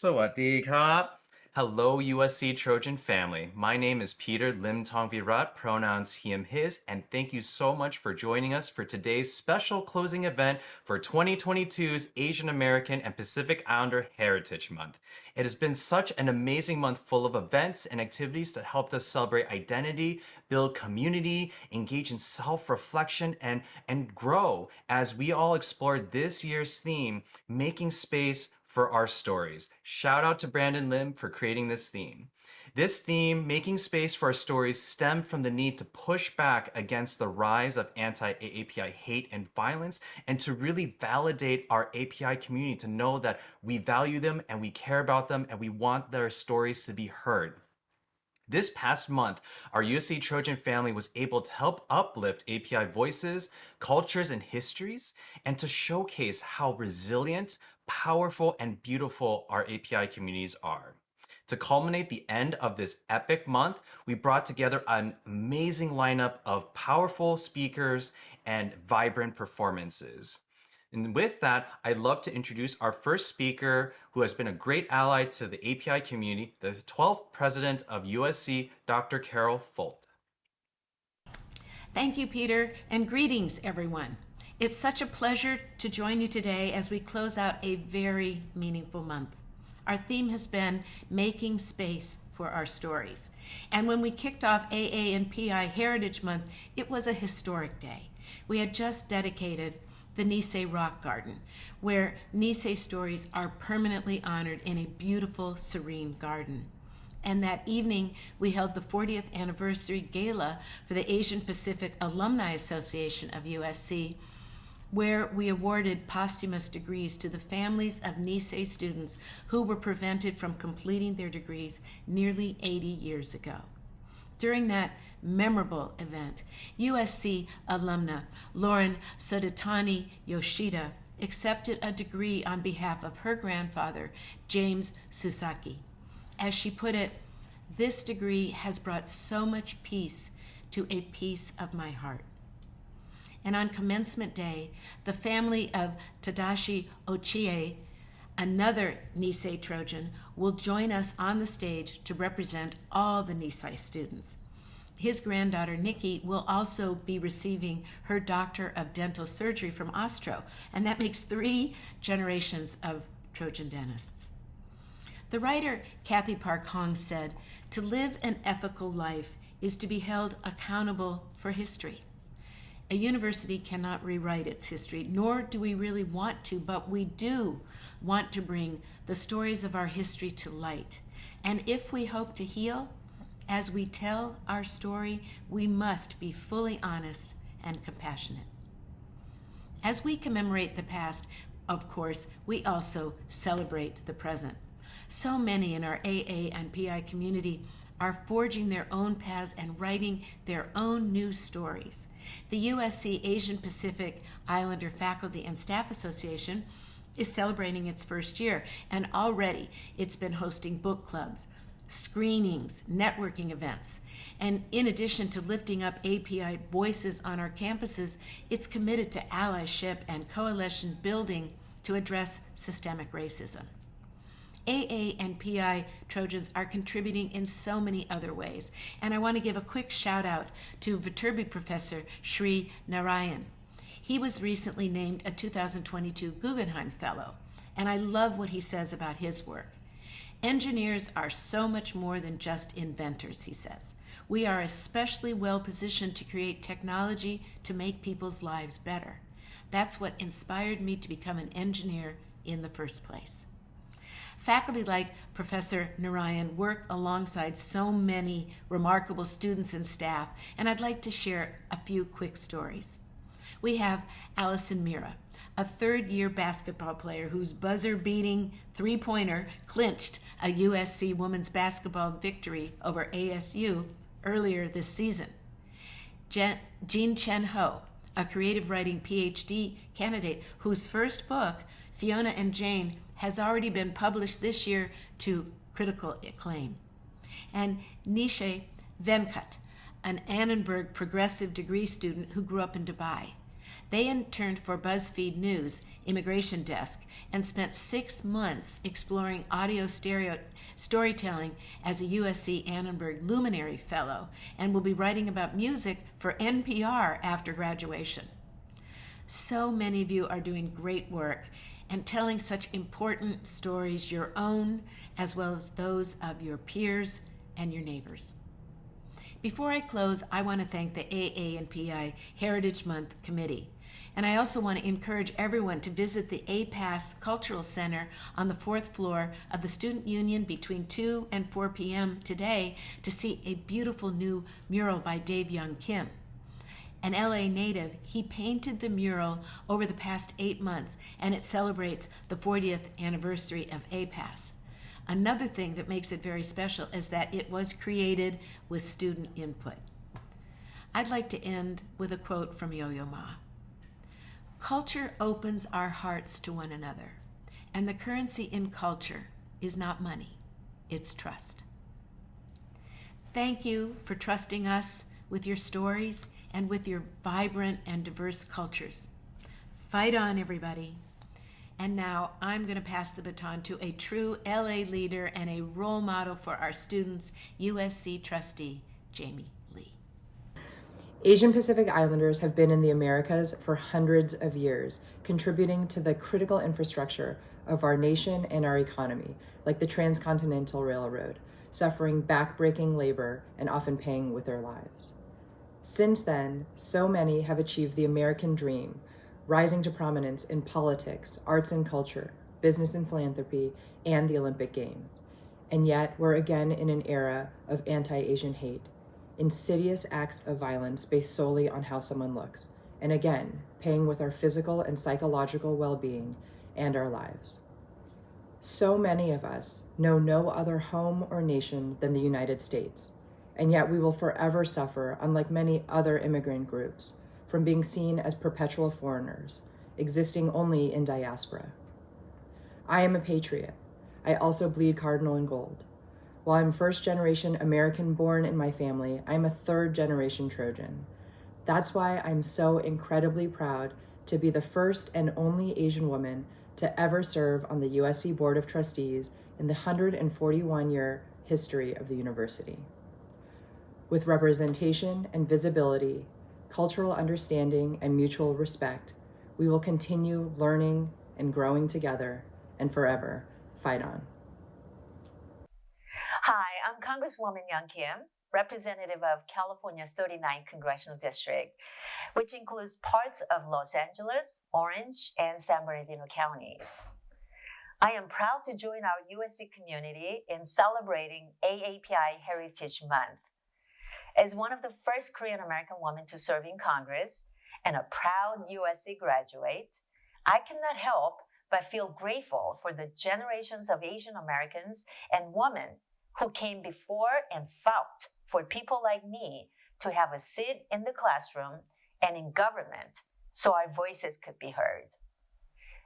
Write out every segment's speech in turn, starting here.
สวัสดีครับ Hello, USC Trojan family. My name is Peter Lim Tong Virat, pronouns he, him, his, and thank you so much for joining us for today's special closing event for 2022's Asian American and Pacific Islander Heritage Month. It has been such an amazing month full of events and activities that helped us celebrate identity, build community, engage in self-reflection, and grow as we all explored this year's theme, making space for our stories. Shout out to Brandon Lim for creating this theme. This theme, making space for our stories, stemmed from the need to push back against the rise of anti-AAPI hate and violence and to really validate our API community to know that we value them and we care about them and we want their stories to be heard. This past month, our USC Trojan family was able to help uplift API voices, cultures, and histories, and to showcase how resilient, powerful, and beautiful our API communities are. To culminate the end of this epic month, we brought together an amazing lineup of powerful speakers and vibrant performances. And with that, I'd love to introduce our first speaker who has been a great ally to the API community, the 12th president of USC, Dr. Carol Folt. Thank you, Peter, and greetings, everyone. It's such a pleasure to join you today as we close out a very meaningful month. Our theme has been making space for our stories. And when we kicked off AA and PI Heritage Month, it was a historic day. We had just dedicated the Nisei Rock Garden, where Nisei stories are permanently honored in a beautiful, serene garden. And that evening, we held the 40th anniversary gala for the Asian Pacific Alumni Association of USC, where we awarded posthumous degrees to the families of Nisei students who were prevented from completing their degrees nearly 80 years ago. During that memorable event, USC alumna Lauren Sodatani Yoshida accepted a degree on behalf of her grandfather, James Susaki. As she put it, "This degree has brought so much peace to a piece of my heart." And on commencement day, the family of Tadashi Ochie, another Nisei Trojan, will join us on the stage to represent all the Nisei students. His granddaughter, Nikki, will also be receiving her Doctor of Dental Surgery from Ostro, and that makes 3 generations of Trojan dentists. The writer Kathy Park Hong said, "To live an ethical life is to be held accountable for history." A university cannot rewrite its history, nor do we really want to, but we do want to bring the stories of our history to light. And if we hope to heal, as we tell our story, we must be fully honest and compassionate. As we commemorate the past, of course, we also celebrate the present. So many in our AA and PI community are forging their own paths and writing their own new stories. The USC Asian Pacific Islander Faculty and Staff Association is celebrating its first year, and already it's been hosting book clubs, screenings, networking events. And in addition to lifting up API voices on our campuses, it's committed to allyship and coalition building to address systemic racism. AA and PI Trojans are contributing in so many other ways. And I want to give a quick shout out to Viterbi professor Sri Narayan. He was recently named a 2022 Guggenheim Fellow, and I love what he says about his work. "Engineers are so much more than just inventors," he says. "We are especially well positioned to create technology to make people's lives better. That's what inspired me to become an engineer in the first place." Faculty like Professor Narayan work alongside so many remarkable students and staff, and I'd like to share a few quick stories. We have Allison Mira, a third-year basketball player whose buzzer-beating three-pointer clinched a USC women's basketball victory over ASU earlier this season. Jean Chen Ho, a creative writing PhD candidate whose first book, Fiona and Jane, has already been published this year to critical acclaim. And Nishe Venkat, an Annenberg progressive degree student who grew up in Dubai. They interned for BuzzFeed News immigration desk and spent 6 months exploring audio stereo storytelling as a USC Annenberg Luminary Fellow and will be writing about music for NPR after graduation. So many of you are doing great work and telling such important stories, your own as well as those of your peers and your neighbors. Before I close, I want to thank the AANPI Heritage Month Committee. And I also want to encourage everyone to visit the APAS Cultural Center on the 4th floor of the Student Union between 2 and 4 p.m. today to see a beautiful new mural by Dave Young Kim. An LA native, he painted the mural over the past 8 months, and it celebrates the 40th anniversary of APAS. Another thing that makes it very special is that it was created with student input. I'd like to end with a quote from Yo-Yo Ma. Culture opens our hearts to one another, and the currency in culture is not money, it's trust. Thank you for trusting us with your stories and with your vibrant and diverse cultures. Fight on, everybody. And now I'm going to pass the baton to a true LA leader and a role model for our students, USC trustee Jamie Lee. Asian Pacific Islanders have been in the Americas for hundreds of years, contributing to the critical infrastructure of our nation and our economy, like the Transcontinental Railroad, suffering backbreaking labor and often paying with their lives. Since then, so many have achieved the American dream, rising to prominence in politics, arts and culture, business and philanthropy, and the Olympic Games. And yet, we're again in an era of anti-Asian hate, insidious acts of violence based solely on how someone looks, and again, paying with our physical and psychological well-being and our lives. So many of us know no other home or nation than the United States, and yet we will forever suffer, unlike many other immigrant groups, from being seen as perpetual foreigners, existing only in diaspora. I am a patriot. I also bleed cardinal and gold. While I'm first-generation American born in my family, I'm a third-generation Trojan. That's why I'm so incredibly proud to be the first and only Asian woman to ever serve on the USC Board of Trustees in the 141-year history of the university. With representation and visibility, cultural understanding, and mutual respect, we will continue learning and growing together and forever fight on. Hi, I'm Congresswoman Young Kim, representative of California's 39th Congressional District, which includes parts of Los Angeles, Orange, and San Bernardino counties. I am proud to join our USC community in celebrating AAPI Heritage Month. As one of the first Korean American women to serve in Congress and a proud USC graduate, I cannot help but feel grateful for the generations of Asian Americans and women who came before and fought for people like me to have a seat in the classroom and in government so our voices could be heard.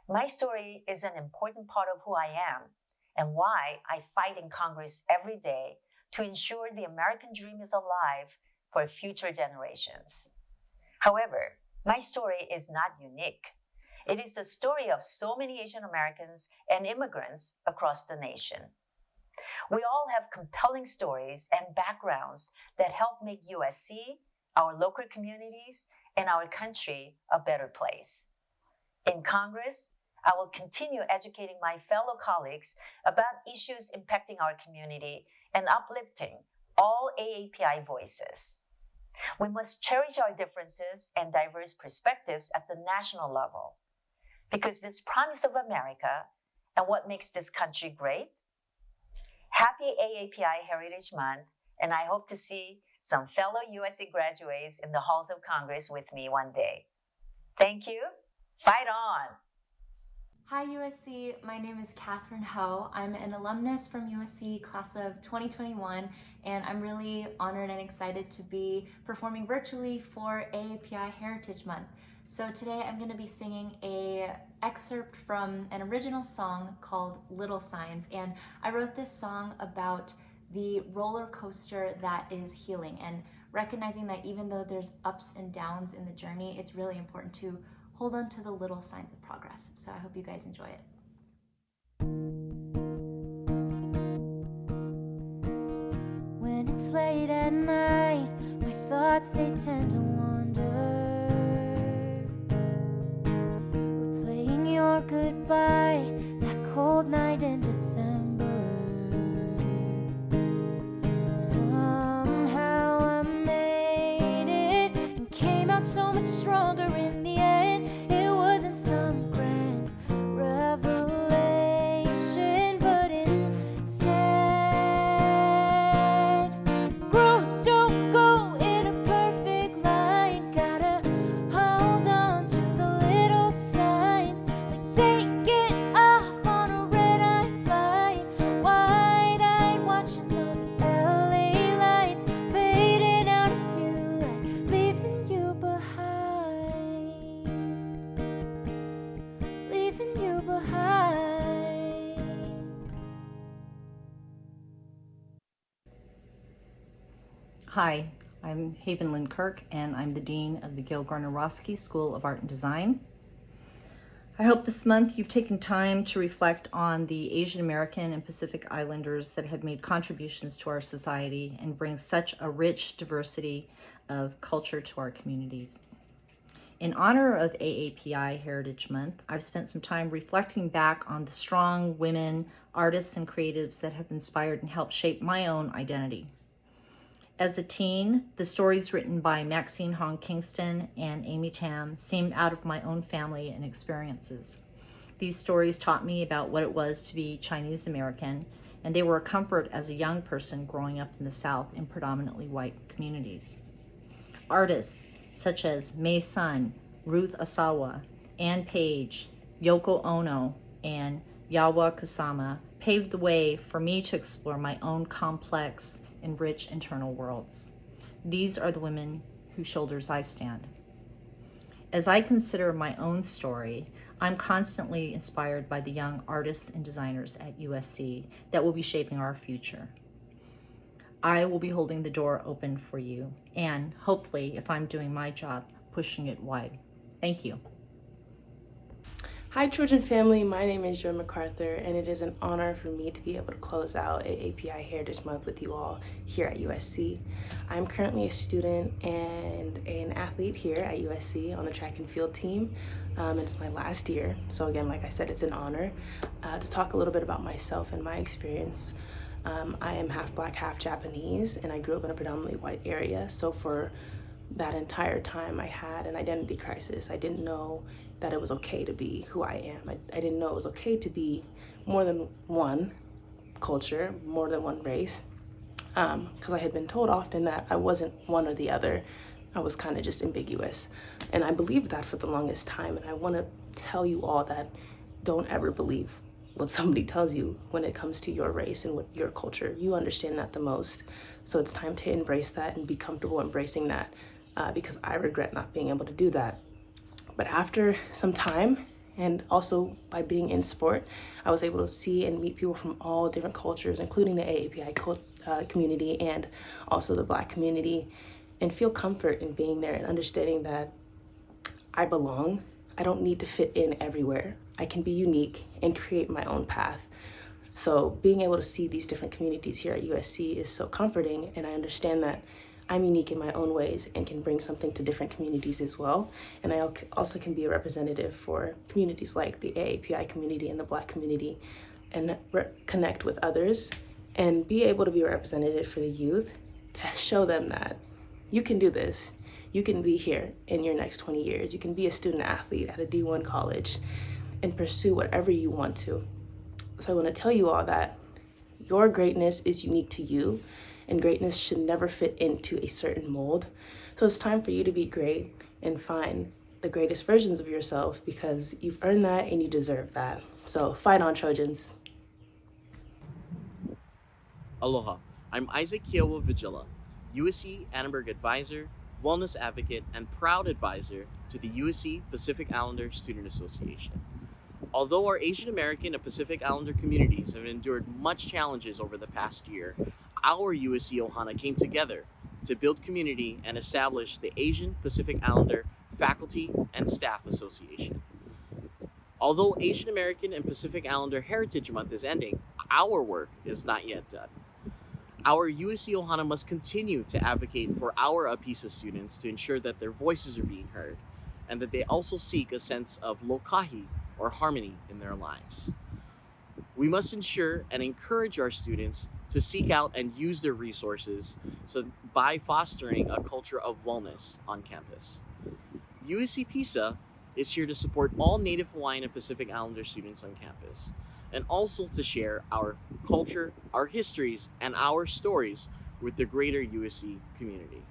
My story is an important part of who I am and why I fight in Congress every day to ensure the American dream is alive for future generations. However, my story is not unique. It is the story of so many Asian Americans and immigrants across the nation. We all have compelling stories and backgrounds that help make USC, our local communities, and our country a better place. In Congress, I will continue educating my fellow colleagues about issues impacting our community and uplifting all AAPI voices. We must cherish our differences and diverse perspectives at the national level, because this promise of America and what makes this country great. Happy AAPI Heritage Month, and I hope to see some fellow USC graduates in the halls of Congress with me one day. Thank you. Fight on! Hi USC, my name is Catherine Ho. I'm an alumnus from USC class of 2021, and I'm really honored and excited to be performing virtually for AAPI Heritage Month. So today I'm going to be singing an excerpt from an original song called Little Signs, and I wrote this song about the roller coaster that is healing, and recognizing that even though there's ups and downs in the journey, it's really important to hold on to the little signs of progress. So I hope you guys enjoy it. When it's late at night, my thoughts they tend to wander, replaying your goodbye, that cold night in December. Somehow I made it and came out so much stronger in the end. It wasn't some grand revelation, but instead, growth don't go in a perfect line. Gotta hold on to the little signs, like take it off on a red-eye flight, wide-eyed watching all the LA lights fading out of view, like leaving you behind, leaving you behind. Hi, I'm Haven Lynn Kirk, and I'm the Dean of the Gil Garner-Roski School of Art and Design. I hope this month you've taken time to reflect on the Asian American and Pacific Islanders that have made contributions to our society and bring such a rich diversity of culture to our communities. In honor of AAPI Heritage Month, I've spent some time reflecting back on the strong women, artists, and creatives that have inspired and helped shape my own identity. As a teen, the stories written by Maxine Hong Kingston and Amy Tam seemed out of my own family and experiences. These stories taught me about what it was to be Chinese American, and they were a comfort as a young person growing up in the South in predominantly white communities. Artists such as May Sun, Ruth Asawa, Ann Page, Yoko Ono, and Yawa Kusama paved the way for me to explore my own complex and rich internal worlds. These are the women whose shoulders I stand. As I consider my own story, I'm constantly inspired by the young artists and designers at USC that will be shaping our future. I will be holding the door open for you and hopefully, if I'm doing my job, pushing it wide. Thank you. Hi Trojan family, my name is Joy MacArthur, and it is an honor for me to be able to close out AAPI Heritage Month with you all here at USC. I'm currently a student and an athlete here at USC on the track and field team. It's my last year, so again, like I said, it's an honor to talk a little bit about myself and my experience. I am half Black, half Japanese, and I grew up in a predominantly white area, so for that entire time I had an identity crisis. I didn't know that it was okay to be who I am. I didn't know it was okay to be more than one culture, more than one race, because I had been told often that I wasn't one or the other. I was kind of just ambiguous. And I believed that for the longest time, and I want to tell you all that don't ever believe what somebody tells you when it comes to your race and what your culture. You understand that the most. So it's time to embrace that and be comfortable embracing that, because I regret not being able to do that. But after some time, and also by being in sport, I was able to see and meet people from all different cultures, including the AAPI community and also the Black community, and feel comfort in being there and understanding that I belong. I don't need to fit in everywhere. I can be unique and create my own path. So being able to see these different communities here at USC is so comforting, and I understand that I'm unique in my own ways and can bring something to different communities as well. And I also can be a representative for communities like the AAPI community and the Black community, and connect with others and be able to be a representative for the youth to show them that you can do this. You can be here in your next 20 years. You can be a student athlete at a D1 college and pursue whatever you want to. So I want to tell you all that your greatness is unique to you, and greatness should never fit into a certain mold. So it's time for you to be great and find the greatest versions of yourself, because you've earned that and you deserve that. So fight on, Trojans. Aloha, I'm Isaac Kiowa Vigila, USC Annenberg Advisor, Wellness Advocate, and proud advisor to the USC Pacific Islander Student Association. Although our Asian American and Pacific Islander communities have endured much challenges over the past year, our USC Ohana came together to build community and establish the Asian Pacific Islander Faculty, and Staff Association. Although Asian American and Pacific Islander Heritage Month is ending, our work is not yet done. Our USC Ohana must continue to advocate for our APISA students to ensure that their voices are being heard, and that they also seek a sense of lokahi, or harmony, in their lives. We must ensure and encourage our students to seek out and use their resources by fostering a culture of wellness on campus. USC PISA is here to support all Native Hawaiian and Pacific Islander students on campus, and also to share our culture, our histories, and our stories with the greater USC community.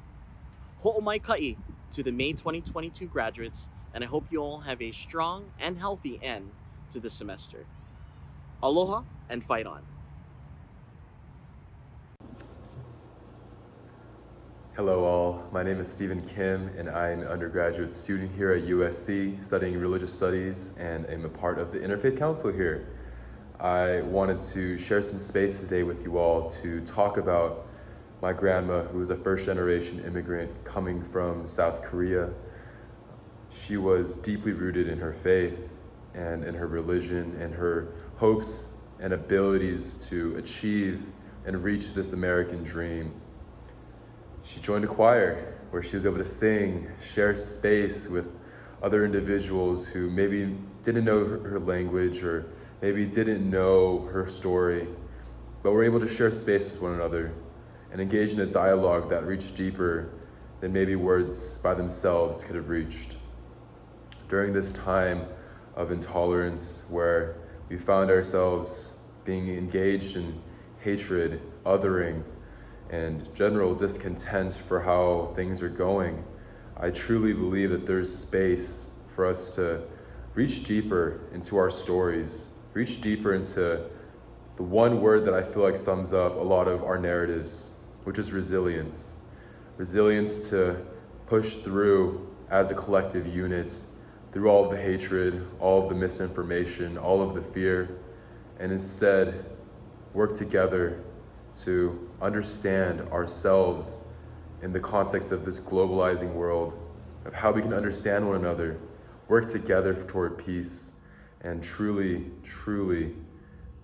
Ho'omai ka'i to the May 2022 graduates, and I hope you all have a strong and healthy end to the semester. Aloha and fight on. Hello all, my name is Stephen Kim and I'm an undergraduate student here at USC studying religious studies and am a part of the Interfaith Council here. I wanted to share some space today with you all to talk about my grandma, who was a first-generation immigrant coming from South Korea. She was deeply rooted in her faith and in her religion and her hopes and abilities to achieve and reach this American dream. She joined a choir where she was able to sing, share space with other individuals who maybe didn't know her language or maybe didn't know her story, but were able to share space with one another and engage in a dialogue that reached deeper than maybe words by themselves could have reached. During this time of intolerance where we found ourselves being engaged in hatred, othering, and general discontent for how things are going, I truly believe that there's space for us to reach deeper into our stories, reach deeper into the one word that I feel like sums up a lot of our narratives, which is resilience. Resilience to push through as a collective unit, through all of the hatred, all of the misinformation, all of the fear, and instead work together to understand ourselves in the context of this globalizing world, of how we can understand one another, work together toward peace, and truly, truly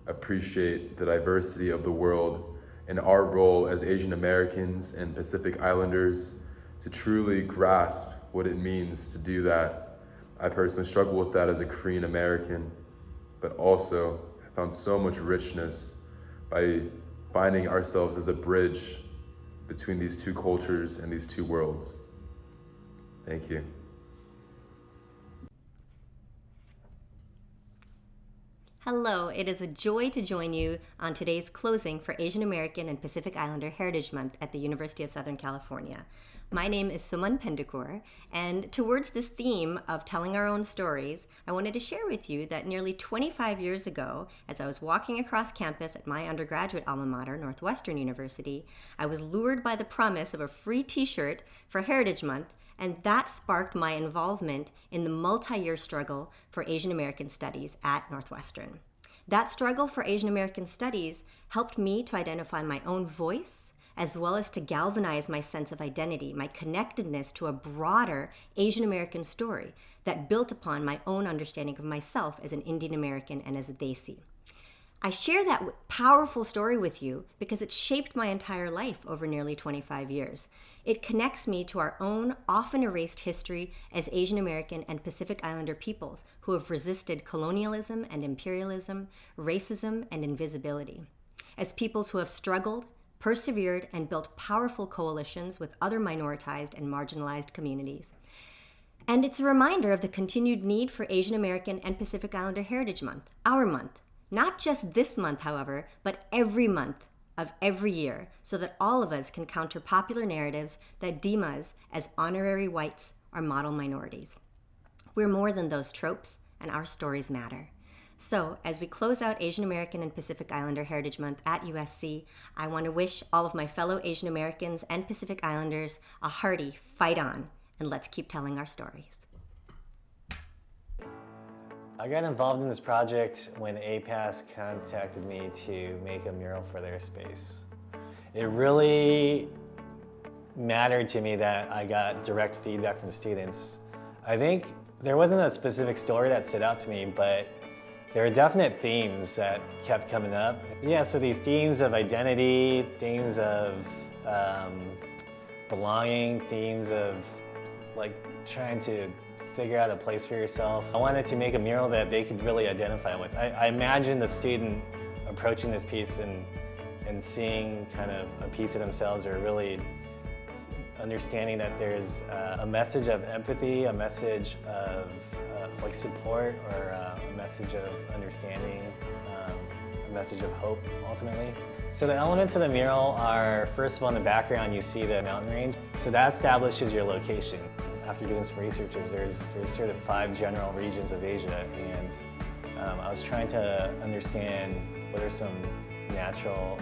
appreciate the diversity of the world and our role as Asian Americans and Pacific Islanders to truly grasp what it means to do that. I personally struggle with that as a Korean American, but also I found so much richness by finding ourselves as a bridge between these two cultures and these two worlds. Thank you. Hello, it is a joy to join you on today's closing for Asian American and Pacific Islander Heritage Month at the University of Southern California. My name is Suman Pendukur, and towards this theme of telling our own stories, I wanted to share with you that nearly 25 years ago, as I was walking across campus at my undergraduate alma mater, Northwestern University, I was lured by the promise of a free t-shirt for Heritage Month, and that sparked my involvement in the multi-year struggle for Asian American Studies at Northwestern. That struggle for Asian American Studies helped me to identify my own voice, as well as to galvanize my sense of identity, my connectedness to a broader Asian American story that built upon my own understanding of myself as an Indian American and as a Desi. I share that powerful story with you because it's shaped my entire life over nearly 25 years. It connects me to our own often erased history as Asian American and Pacific Islander peoples who have resisted colonialism and imperialism, racism and invisibility. As peoples who have struggled, persevered, and built powerful coalitions with other minoritized and marginalized communities. And it's a reminder of the continued need for Asian American and Pacific Islander Heritage Month, our month. Not just this month, however, but every month of every year, so that all of us can counter popular narratives that deem us as honorary whites or model minorities. We're more than those tropes, and our stories matter. So, as we close out Asian American and Pacific Islander Heritage Month at USC, I want to wish all of my fellow Asian Americans and Pacific Islanders a hearty fight on, and let's keep telling our stories. I got involved in this project when APAS contacted me to make a mural for their space. It really mattered to me that I got direct feedback from students I think there wasn't a specific story that stood out to me, but there are definite themes that kept coming up. Yeah, so these themes of identity, themes of belonging, themes of like trying to figure out a place for yourself. I wanted to make a mural that they could really identify with. I imagined the student approaching this piece and seeing kind of a piece of themselves, or really understanding that there's a message of empathy, a message of like support, or a message of understanding, a message of hope ultimately. So the elements of the mural are, first of all, in the background you see the mountain range. So that establishes your location. After doing some researches, there's sort of 5 general regions of Asia, and I was trying to understand what are some natural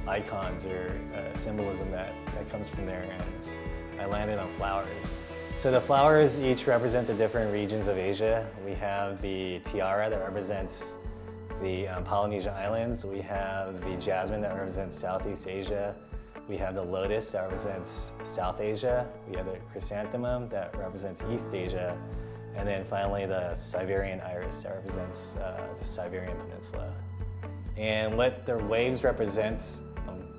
icons or symbolism that comes from there, and I landed on flowers. So the flowers each represent the different regions of Asia. We have the tiara that represents the Polynesian Islands. We have the jasmine that represents Southeast Asia. We have the lotus that represents South Asia. We have the chrysanthemum that represents East Asia. And then finally the Siberian iris that represents the Siberian Peninsula. And what the waves represents,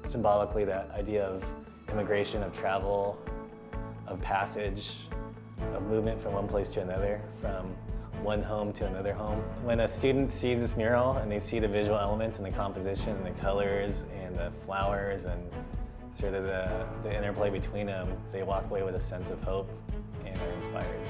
symbolically, that idea of immigration, of travel, of passage, of movement from one place to another, from one home to another home. When a student sees this mural and they see the visual elements and the composition and the colors and the flowers and sort of the interplay between them, they walk away with a sense of hope and are inspired.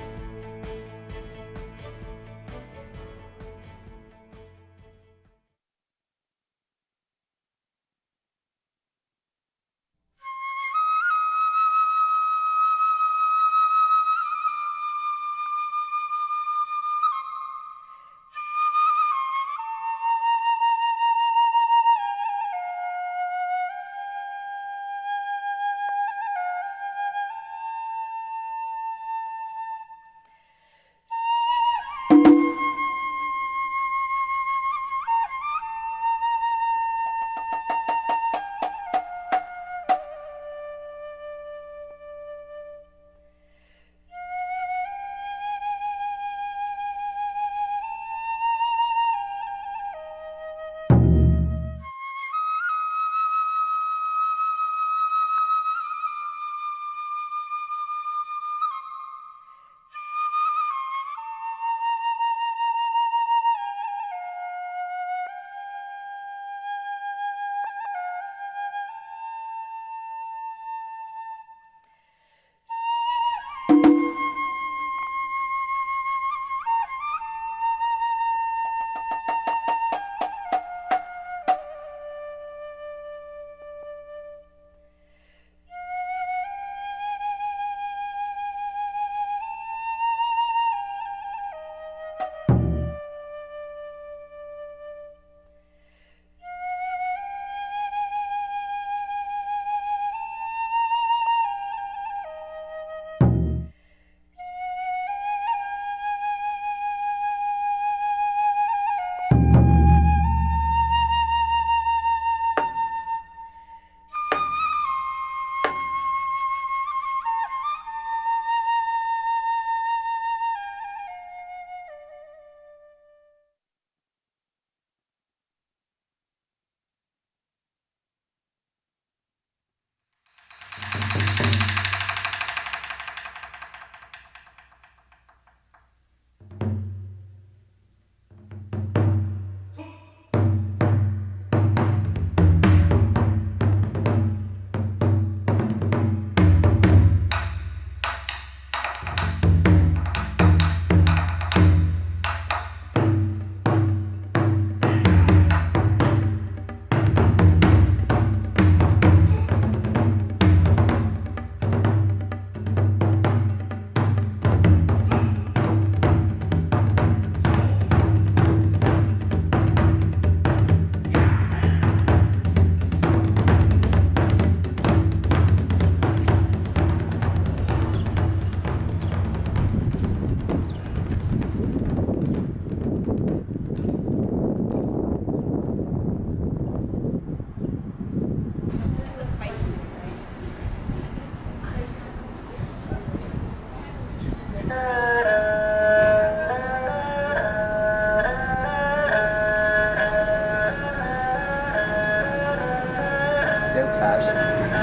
Ash?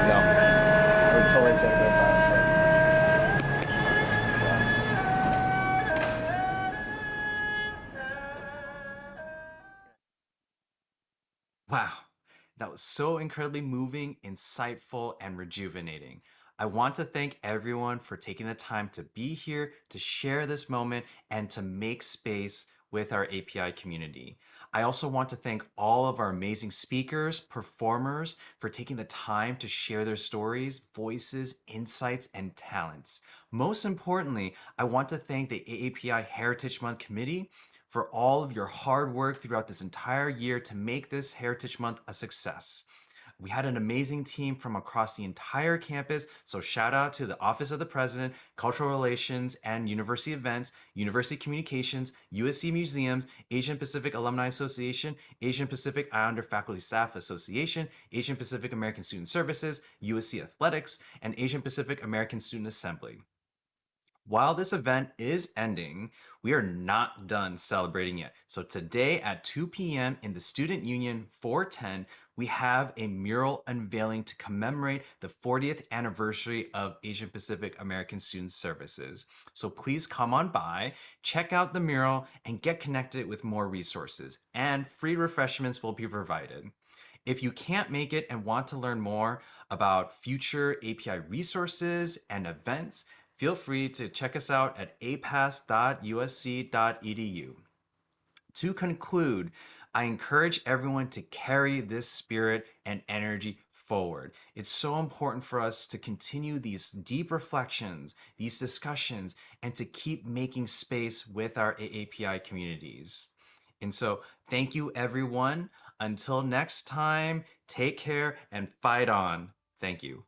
No. We're totally taking it fine. Wow, that was so incredibly moving, insightful, and rejuvenating. I want to thank everyone for taking the time to be here, to share this moment, and to make space with our API community. I also want to thank all of our amazing speakers, performers, for taking the time to share their stories, voices, insights, and talents. Most importantly, I want to thank the AAPI Heritage Month Committee for all of your hard work throughout this entire year to make this Heritage Month a success. We had an amazing team from across the entire campus, so shout out to the Office of the President, Cultural Relations and University Events, University Communications, USC Museums, Asian Pacific Alumni Association, Asian Pacific Islander Faculty Staff Association, Asian Pacific American Student Services, USC Athletics, and Asian Pacific American Student Assembly. While this event is ending, we are not done celebrating yet. So today at 2 p.m. in the Student Union 410, we have a mural unveiling to commemorate the 40th anniversary of Asian Pacific American Student Services. So please come on by, check out the mural, and get connected with more resources. And free refreshments will be provided. If you can't make it and want to learn more about future API resources and events, feel free to check us out at apas.usc.edu. To conclude, I encourage everyone to carry this spirit and energy forward. It's so important for us to continue these deep reflections, these discussions, and to keep making space with our AAPI communities. And so, thank you, everyone. Until next time, take care and fight on. Thank you.